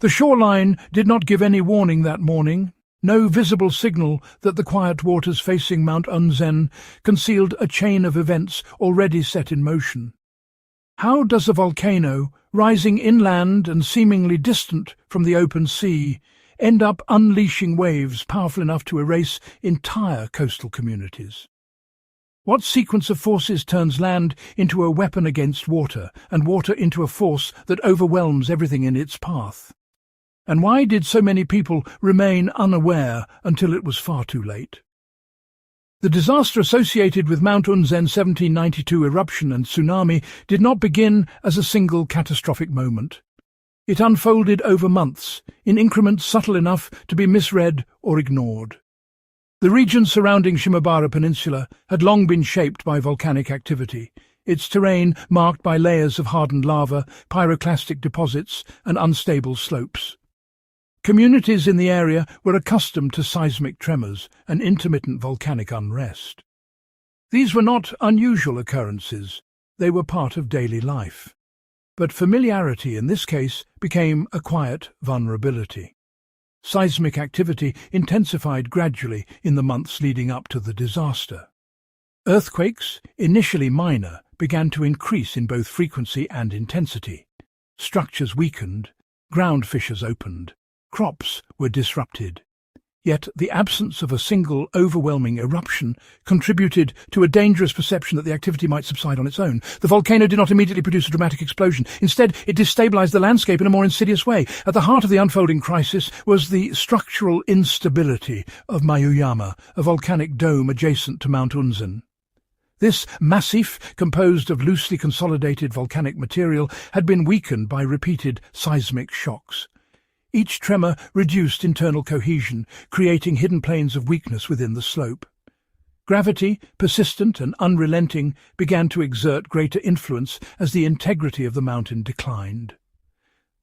The shoreline did not give any warning that morning. No visible signal that the quiet waters facing Mount Unzen concealed a chain of events already set in motion. How does a volcano, rising inland and seemingly distant from the open sea, end up unleashing waves powerful enough to erase entire coastal communities? What sequence of forces turns land into a weapon against water, and water into a force that overwhelms everything in its path? And why did so many people remain unaware until it was far too late? The disaster associated with Mount Unzen 1792 eruption and tsunami did not begin as a single catastrophic moment. It unfolded over months, in increments subtle enough to be misread or ignored. The region surrounding Shimabara Peninsula had long been shaped by volcanic activity, its terrain marked by layers of hardened lava, pyroclastic deposits, and unstable slopes. Communities in the area were accustomed to seismic tremors and intermittent volcanic unrest. These were not unusual occurrences, they were part of daily life. But familiarity in this case became a quiet vulnerability. Seismic activity intensified gradually in the months leading up to the disaster. Earthquakes, initially minor, began to increase in both frequency and intensity. Structures weakened, ground fissures opened. Crops were disrupted. Yet the absence of a single overwhelming eruption contributed to a dangerous perception that the activity might subside on its own. The volcano did not immediately produce a dramatic explosion. Instead, it destabilized the landscape in a more insidious way. At the heart of the unfolding crisis was the structural instability of Mayuyama, a volcanic dome adjacent to Mount Unzen. This massif, composed of loosely consolidated volcanic material, had been weakened by repeated seismic shocks. Each tremor reduced internal cohesion, creating hidden planes of weakness within the slope. Gravity, persistent and unrelenting, began to exert greater influence as the integrity of the mountain declined.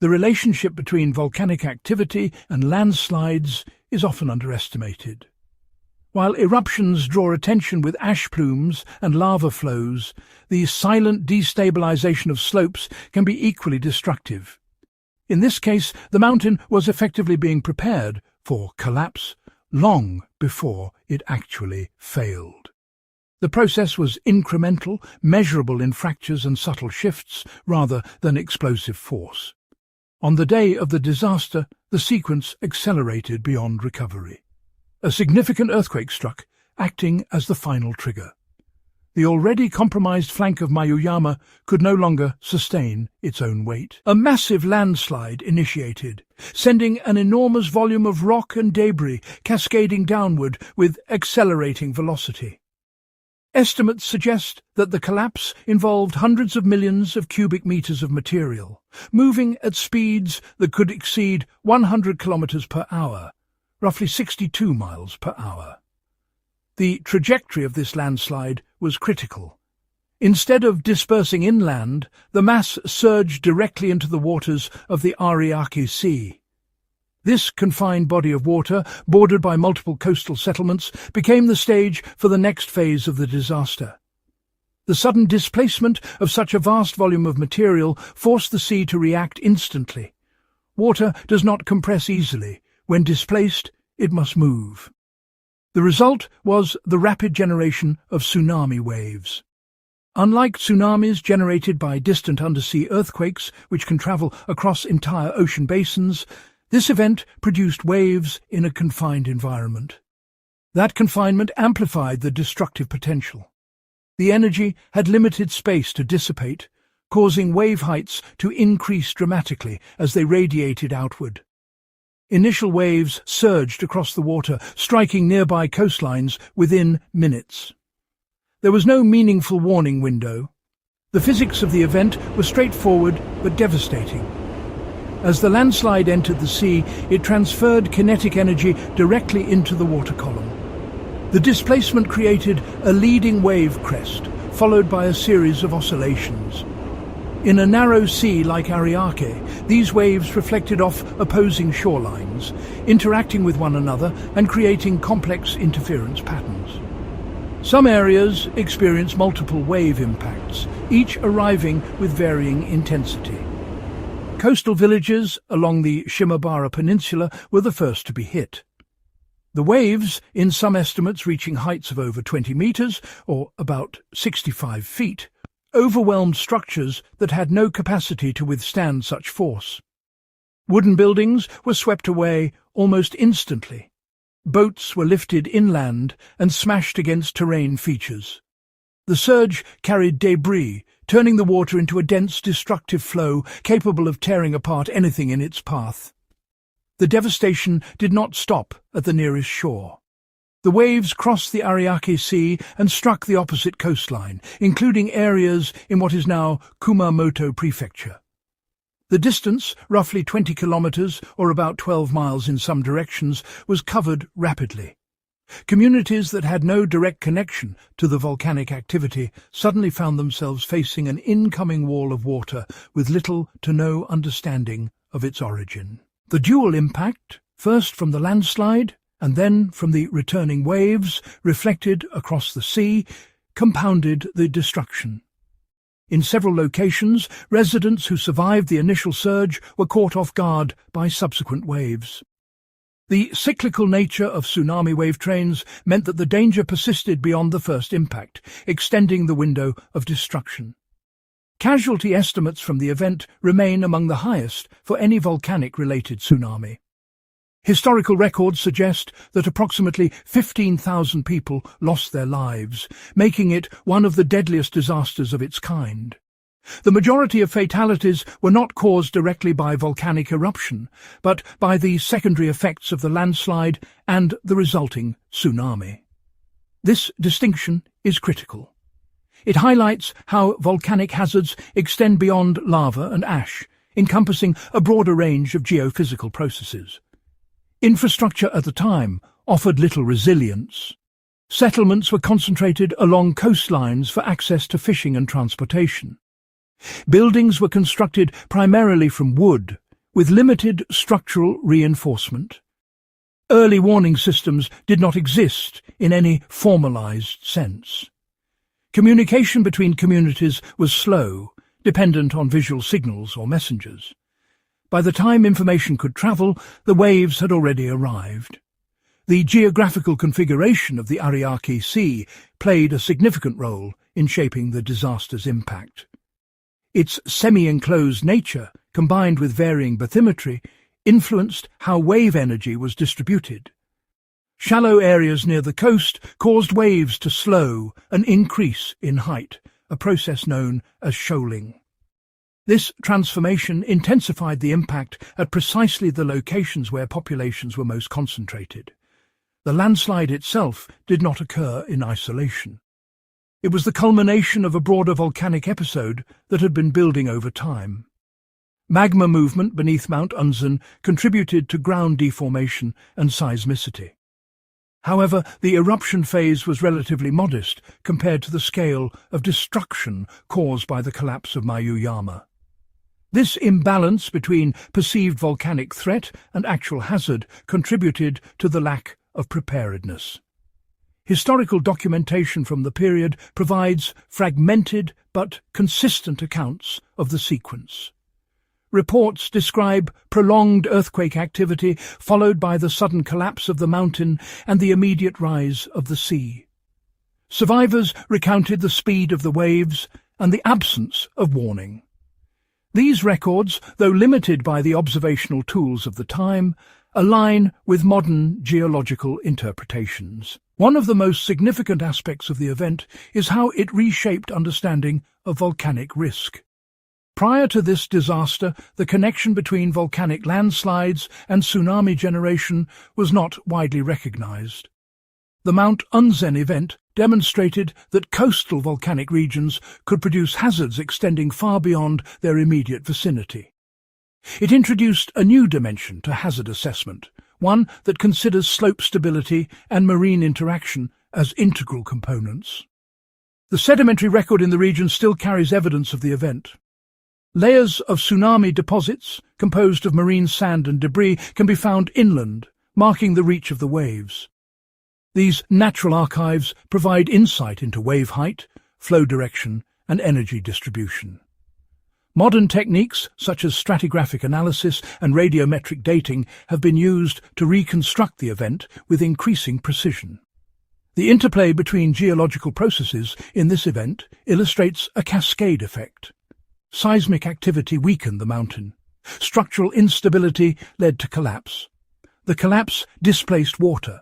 The relationship between volcanic activity and landslides is often underestimated. While eruptions draw attention with ash plumes and lava flows, the silent destabilization of slopes can be equally destructive. In this case, the mountain was effectively being prepared for collapse long before it actually failed. The process was incremental, measurable in fractures and subtle shifts rather than explosive force. On the day of the disaster, the sequence accelerated beyond recovery. A significant earthquake struck, acting as the final trigger. The already compromised flank of Mayuyama could no longer sustain its own weight. A massive landslide initiated, sending an enormous volume of rock and debris cascading downward with accelerating velocity. Estimates suggest that the collapse involved hundreds of millions of cubic meters of material, moving at speeds that could exceed 100 kilometers per hour, roughly 62 miles per hour. The trajectory of this landslide was critical. Instead of dispersing inland, the mass surged directly into the waters of the Ariake Sea. This confined body of water, bordered by multiple coastal settlements, became the stage for the next phase of the disaster. The sudden displacement of such a vast volume of material forced the sea to react instantly. Water does not compress easily. When displaced, it must move. The result was the rapid generation of tsunami waves. Unlike tsunamis generated by distant undersea earthquakes, which can travel across entire ocean basins, this event produced waves in a confined environment. That confinement amplified the destructive potential. The energy had limited space to dissipate, causing wave heights to increase dramatically as they radiated outward. Initial waves surged across the water, striking nearby coastlines within minutes. There was no meaningful warning window. The physics of the event were straightforward but devastating. As the landslide entered the sea, it transferred kinetic energy directly into the water column. The displacement created a leading wave crest, followed by a series of oscillations. In a narrow sea like Ariake, these waves reflected off opposing shorelines, interacting with one another and creating complex interference patterns. Some areas experienced multiple wave impacts, each arriving with varying intensity. Coastal villages along the Shimabara Peninsula were the first to be hit. The waves, in some estimates reaching heights of over 20 metres, or about 65 feet, overwhelmed structures that had no capacity to withstand such force. Wooden buildings were swept away almost instantly. Boats were lifted inland and smashed against terrain features. The surge carried debris, turning the water into a dense, destructive flow capable of tearing apart anything in its path. The devastation did not stop at the nearest shore. The waves crossed the Ariake Sea and struck the opposite coastline, including areas in what is now Kumamoto Prefecture. The distance, roughly 20 kilometres or about 12 miles in some directions, was covered rapidly. Communities that had no direct connection to the volcanic activity suddenly found themselves facing an incoming wall of water with little to no understanding of its origin. The dual impact, first from the landslide and then from the returning waves reflected across the sea, compounded the destruction. In several locations, residents who survived the initial surge were caught off guard by subsequent waves. The cyclical nature of tsunami wave trains meant that the danger persisted beyond the first impact, extending the window of destruction. Casualty estimates from the event remain among the highest for any volcanic-related tsunami. Historical records suggest that approximately 15,000 people lost their lives, making it one of the deadliest disasters of its kind. The majority of fatalities were not caused directly by volcanic eruption, but by the secondary effects of the landslide and the resulting tsunami. This distinction is critical. It highlights how volcanic hazards extend beyond lava and ash, encompassing a broader range of geophysical processes. Infrastructure at the time offered little resilience. Settlements were concentrated along coastlines for access to fishing and transportation. Buildings were constructed primarily from wood, with limited structural reinforcement. Early warning systems did not exist in any formalized sense. Communication between communities was slow, dependent on visual signals or messengers. By the time information could travel, the waves had already arrived. The geographical configuration of the Ariake Sea played a significant role in shaping the disaster's impact. Its semi-enclosed nature, combined with varying bathymetry, influenced how wave energy was distributed. Shallow areas near the coast caused waves to slow and increase in height, a process known as shoaling. This transformation intensified the impact at precisely the locations where populations were most concentrated. The landslide itself did not occur in isolation. It was the culmination of a broader volcanic episode that had been building over time. Magma movement beneath Mount Unzen contributed to ground deformation and seismicity. However, the eruption phase was relatively modest compared to the scale of destruction caused by the collapse of Mayuyama. This imbalance between perceived volcanic threat and actual hazard contributed to the lack of preparedness. Historical documentation from the period provides fragmented but consistent accounts of the sequence. Reports describe prolonged earthquake activity followed by the sudden collapse of the mountain and the immediate rise of the sea. Survivors recounted the speed of the waves and the absence of warning. These records, though limited by the observational tools of the time, align with modern geological interpretations. One of the most significant aspects of the event is how it reshaped understanding of volcanic risk. Prior to this disaster, the connection between volcanic landslides and tsunami generation was not widely recognized. The Mount Unzen event demonstrated that coastal volcanic regions could produce hazards extending far beyond their immediate vicinity. It introduced a new dimension to hazard assessment, one that considers slope stability and marine interaction as integral components. The sedimentary record in the region still carries evidence of the event. Layers of tsunami deposits, composed of marine sand and debris, can be found inland, marking the reach of the waves. These natural archives provide insight into wave height, flow direction, and energy distribution. Modern techniques such as stratigraphic analysis and radiometric dating have been used to reconstruct the event with increasing precision. The interplay between geological processes in this event illustrates a cascade effect. Seismic activity weakened the mountain. Structural instability led to collapse. The collapse displaced water.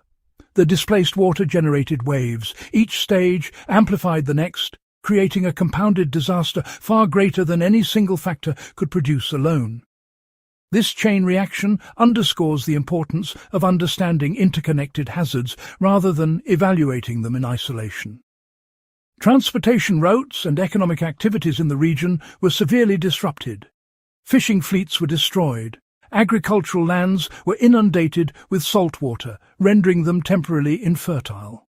The displaced water generated waves. Each stage amplified the next, creating a compounded disaster far greater than any single factor could produce alone. This chain reaction underscores the importance of understanding interconnected hazards rather than evaluating them in isolation. Transportation routes and economic activities in the region were severely disrupted. Fishing fleets were destroyed. Agricultural lands were inundated with salt water, rendering them temporarily infertile.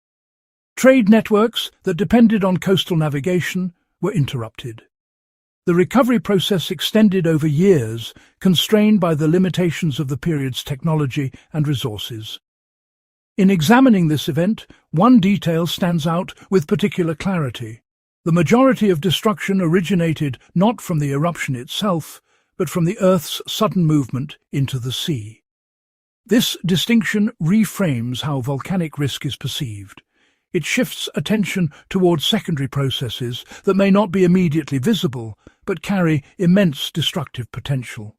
Trade networks that depended on coastal navigation were interrupted. The recovery process extended over years, constrained by the limitations of the period's technology and resources. In examining this event, one detail stands out with particular clarity. The majority of destruction originated not from the eruption itself, but from the Earth's sudden movement into the sea. This distinction reframes how volcanic risk is perceived. It shifts attention towards secondary processes that may not be immediately visible, but carry immense destructive potential.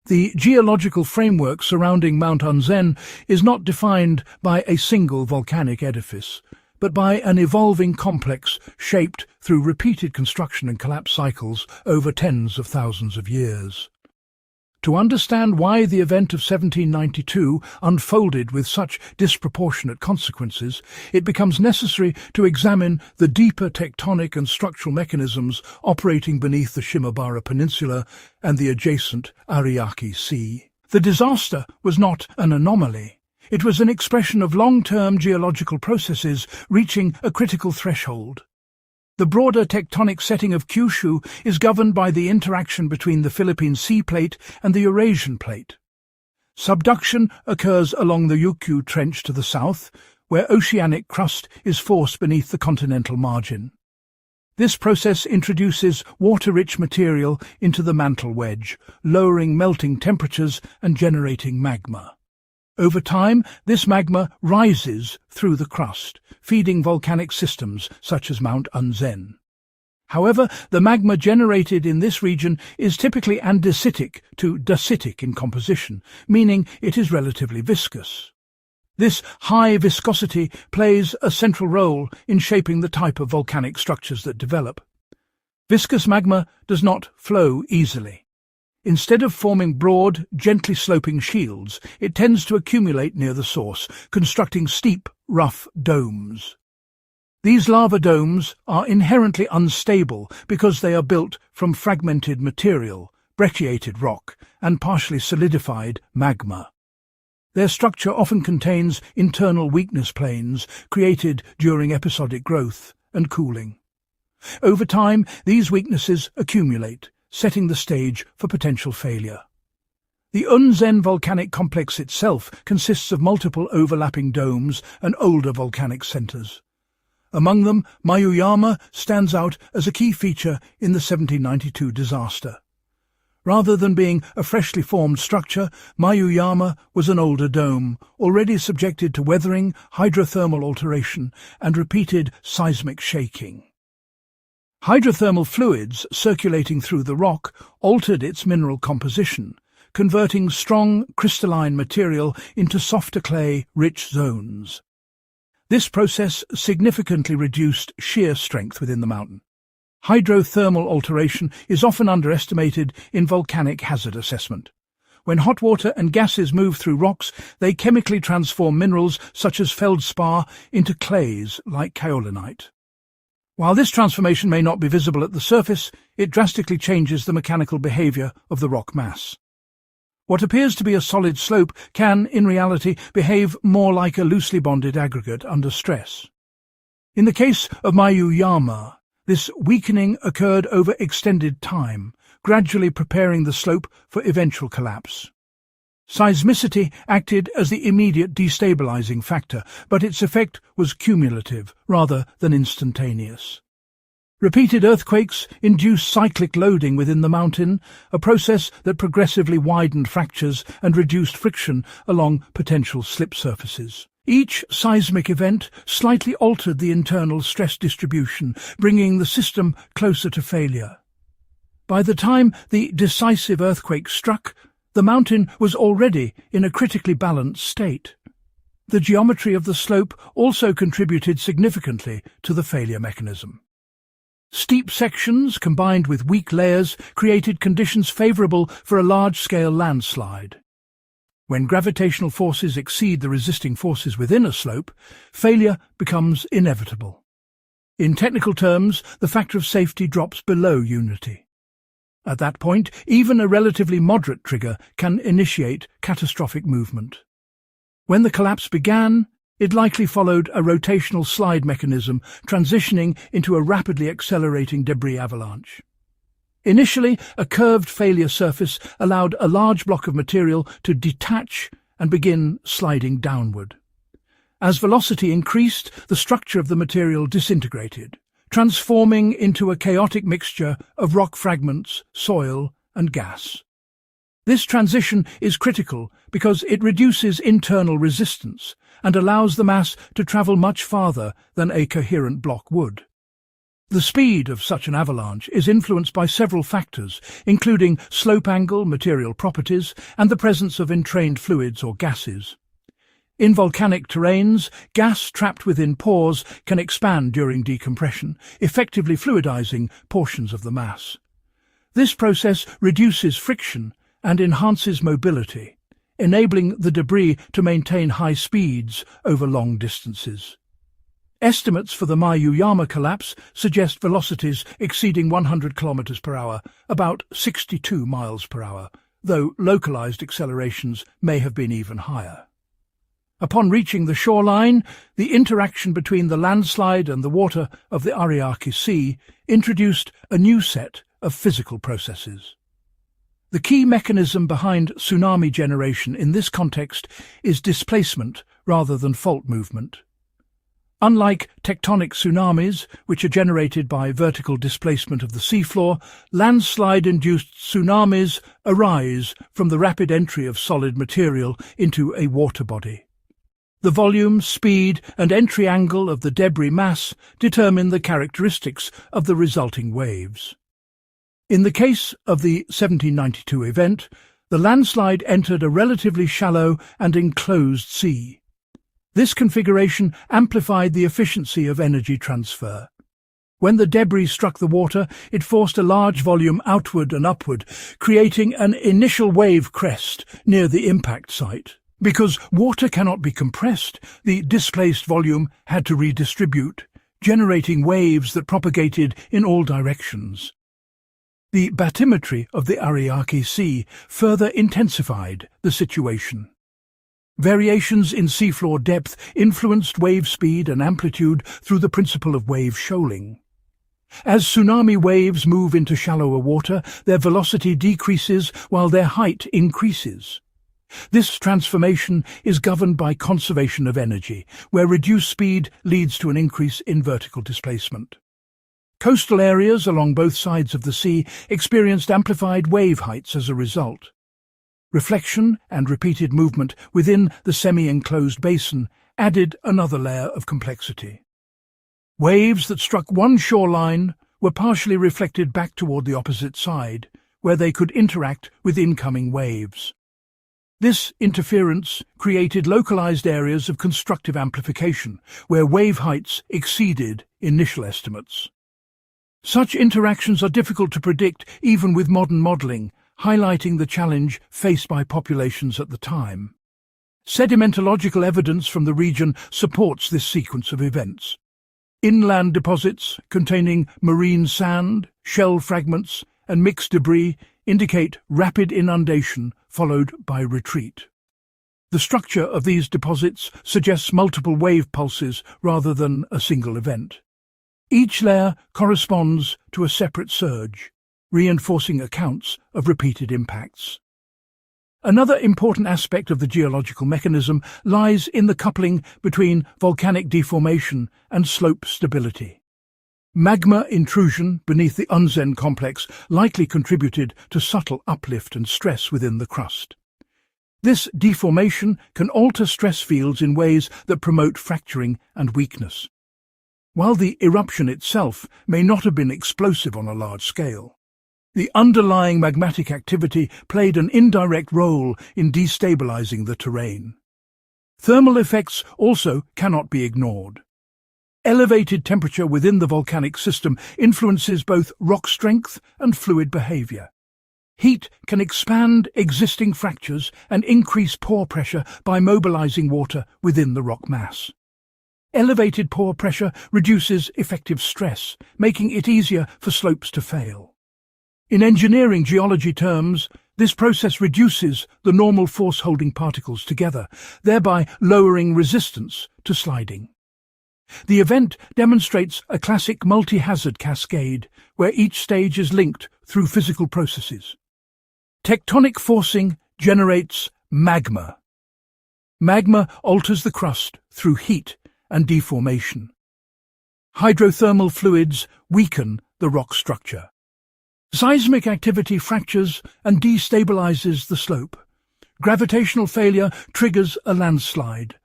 The geological framework surrounding Mount Unzen is not defined by a single volcanic edifice, but by an evolving complex shaped through repeated construction and collapse cycles over tens of thousands of years. To understand why the event of 1792 unfolded with such disproportionate consequences, it becomes necessary to examine the deeper tectonic and structural mechanisms operating beneath the Shimabara Peninsula and the adjacent Ariake Sea. The disaster was not an anomaly. It was an expression of long-term geological processes reaching a critical threshold. The broader tectonic setting of Kyushu is governed by the interaction between the Philippine Sea Plate and the Eurasian Plate. Subduction occurs along the Ryukyu Trench to the south, where oceanic crust is forced beneath the continental margin. This process introduces water-rich material into the mantle wedge, lowering melting temperatures and generating magma. Over time, this magma rises through the crust, feeding volcanic systems such as Mount Unzen. However, the magma generated in this region is typically andesitic to dacitic in composition, meaning it is relatively viscous. This high viscosity plays a central role in shaping the type of volcanic structures that develop. Viscous magma does not flow easily. Instead of forming broad, gently sloping shields, it tends to accumulate near the source, constructing steep, rough domes. These lava domes are inherently unstable because they are built from fragmented material, brecciated rock, and partially solidified magma. Their structure often contains internal weakness planes created during episodic growth and cooling. Over time, these weaknesses accumulate, setting the stage for potential failure. The Unzen volcanic complex itself consists of multiple overlapping domes and older volcanic centers. Among them, Mayuyama stands out as a key feature in the 1792 disaster. Rather than being a freshly formed structure, Mayuyama was an older dome, already subjected to weathering, hydrothermal alteration, and repeated seismic shaking. Hydrothermal fluids circulating through the rock altered its mineral composition, converting strong crystalline material into softer clay-rich zones. This process significantly reduced shear strength within the mountain. Hydrothermal alteration is often underestimated in volcanic hazard assessment. When hot water and gases move through rocks, they chemically transform minerals such as feldspar into clays like kaolinite. While this transformation may not be visible at the surface, it drastically changes the mechanical behavior of the rock mass. What appears to be a solid slope can, in reality, behave more like a loosely bonded aggregate under stress. In the case of Mayuyama, this weakening occurred over extended time, gradually preparing the slope for eventual collapse. Seismicity acted as the immediate destabilizing factor, but its effect was cumulative rather than instantaneous. Repeated earthquakes induce cyclic loading within the mountain, a process that progressively widened fractures and reduced friction along potential slip surfaces. Each seismic event slightly altered the internal stress distribution, bringing the system closer to failure. By the time the decisive earthquake struck, the mountain was already in a critically balanced state. The geometry of the slope also contributed significantly to the failure mechanism. Steep sections combined with weak layers created conditions favorable for a large-scale landslide. When gravitational forces exceed the resisting forces within a slope, failure becomes inevitable. In technical terms, the factor of safety drops below unity. At that point, even a relatively moderate trigger can initiate catastrophic movement. When the collapse began, it likely followed a rotational slide mechanism, transitioning into a rapidly accelerating debris avalanche. Initially, a curved failure surface allowed a large block of material to detach and begin sliding downward. As velocity increased, the structure of the material disintegrated, transforming into a chaotic mixture of rock fragments, soil, and gas. This transition is critical because it reduces internal resistance and allows the mass to travel much farther than a coherent block would. The speed of such an avalanche is influenced by several factors, including slope angle, material properties, and the presence of entrained fluids or gases. In volcanic terrains, gas trapped within pores can expand during decompression, effectively fluidizing portions of the mass. This process reduces friction and enhances mobility, enabling the debris to maintain high speeds over long distances. Estimates for the Mayuyama collapse suggest velocities exceeding 100 km per hour, about 62 miles per hour, though localized accelerations may have been even higher. Upon reaching the shoreline, the interaction between the landslide and the water of the Ariake Sea introduced a new set of physical processes. The key mechanism behind tsunami generation in this context is displacement rather than fault movement. Unlike tectonic tsunamis, which are generated by vertical displacement of the seafloor, landslide-induced tsunamis arise from the rapid entry of solid material into a water body. The volume, speed, and entry angle of the debris mass determine the characteristics of the resulting waves. In the case of the 1792 event, the landslide entered a relatively shallow and enclosed sea. This configuration amplified the efficiency of energy transfer. When the debris struck the water, it forced a large volume outward and upward, creating an initial wave crest near the impact site. Because water cannot be compressed, the displaced volume had to redistribute, generating waves that propagated in all directions. The bathymetry of the Ariake Sea further intensified the situation. Variations in seafloor depth influenced wave speed and amplitude through the principle of wave shoaling. As tsunami waves move into shallower water, their velocity decreases while their height increases. This transformation is governed by conservation of energy, where reduced speed leads to an increase in vertical displacement. Coastal areas along both sides of the sea experienced amplified wave heights as a result. Reflection and repeated movement within the semi-enclosed basin added another layer of complexity. Waves that struck one shoreline were partially reflected back toward the opposite side, where they could interact with incoming waves. This interference created localized areas of constructive amplification, where wave heights exceeded initial estimates. Such interactions are difficult to predict even with modern modeling, highlighting the challenge faced by populations at the time. Sedimentological evidence from the region supports this sequence of events. Inland deposits containing marine sand, shell fragments, and mixed debris indicate rapid inundation followed by retreat. The structure of these deposits suggests multiple wave pulses rather than a single event. Each layer corresponds to a separate surge, reinforcing accounts of repeated impacts. Another important aspect of the geological mechanism lies in the coupling between volcanic deformation and slope stability. Magma intrusion beneath the Unzen complex likely contributed to subtle uplift and stress within the crust. This deformation can alter stress fields in ways that promote fracturing and weakness. While the eruption itself may not have been explosive on a large scale, the underlying magmatic activity played an indirect role in destabilizing the terrain. Thermal effects also cannot be ignored. Elevated temperature within the volcanic system influences both rock strength and fluid behavior. Heat can expand existing fractures and increase pore pressure by mobilizing water within the rock mass. Elevated pore pressure reduces effective stress, making it easier for slopes to fail. In engineering geology terms, this process reduces the normal force-holding particles together, thereby lowering resistance to sliding. The event demonstrates a classic multi-hazard cascade, where each stage is linked through physical processes. Tectonic forcing generates magma. Magma alters the crust through heat and deformation. Hydrothermal fluids weaken the rock structure. Seismic activity fractures and destabilizes the slope. Gravitational failure triggers a landslide.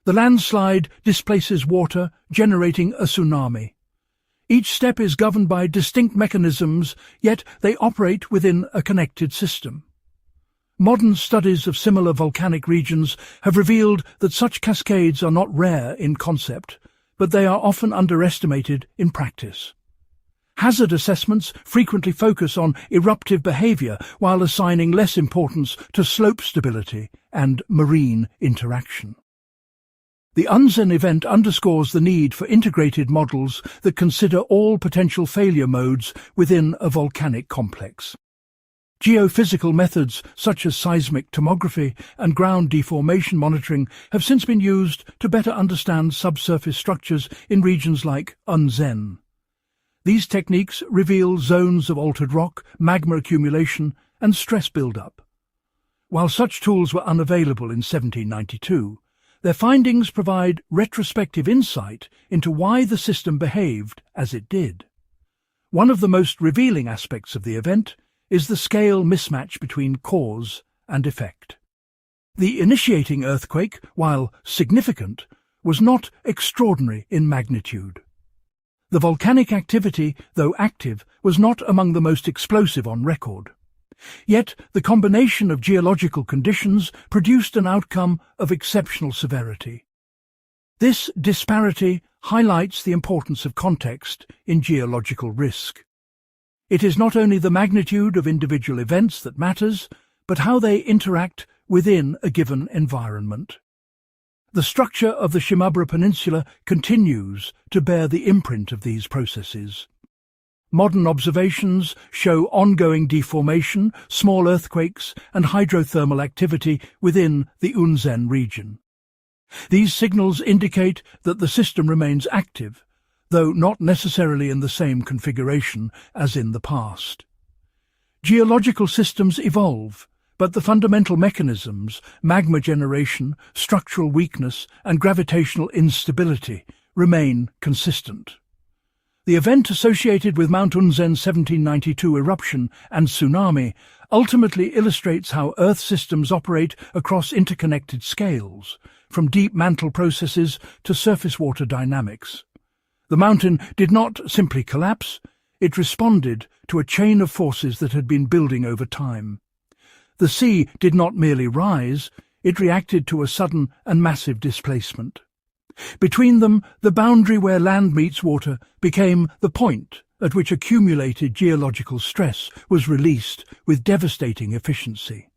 The landslide displaces water, generating a tsunami. Each step is governed by distinct mechanisms, yet they operate within a connected system. Modern studies of similar volcanic regions have revealed that such cascades are not rare in concept, but they are often underestimated in practice. Hazard assessments frequently focus on eruptive behavior while assigning less importance to slope stability and marine interaction. The Unzen event underscores the need for integrated models that consider all potential failure modes within a volcanic complex. Geophysical methods such as seismic tomography and ground deformation monitoring have since been used to better understand subsurface structures in regions like Unzen. These techniques reveal zones of altered rock, magma accumulation, and stress buildup. While such tools were unavailable in 1792, their findings provide retrospective insight into why the system behaved as it did. One of the most revealing aspects of the event is the scale mismatch between cause and effect. The initiating earthquake, while significant, was not extraordinary in magnitude. The volcanic activity, though active, was not among the most explosive on record. Yet the combination of geological conditions produced an outcome of exceptional severity. This disparity highlights the importance of context in geological risk. It is not only the magnitude of individual events that matters, but how they interact within a given environment. The structure of the Shimabara Peninsula continues to bear the imprint of these processes. Modern observations show ongoing deformation, small earthquakes, and hydrothermal activity within the Unzen region. These signals indicate that the system remains active, though not necessarily in the same configuration as in the past. Geological systems evolve, but the fundamental mechanisms, magma generation, structural weakness, and gravitational instability, remain consistent. The event associated with Mount Unzen's 1792 eruption and tsunami ultimately illustrates how Earth systems operate across interconnected scales, from deep mantle processes to surface water dynamics. The mountain did not simply collapse, it responded to a chain of forces that had been building over time. The sea did not merely rise, it reacted to a sudden and massive displacement. Between them, the boundary where land meets water became the point at which accumulated geological stress was released with devastating efficiency.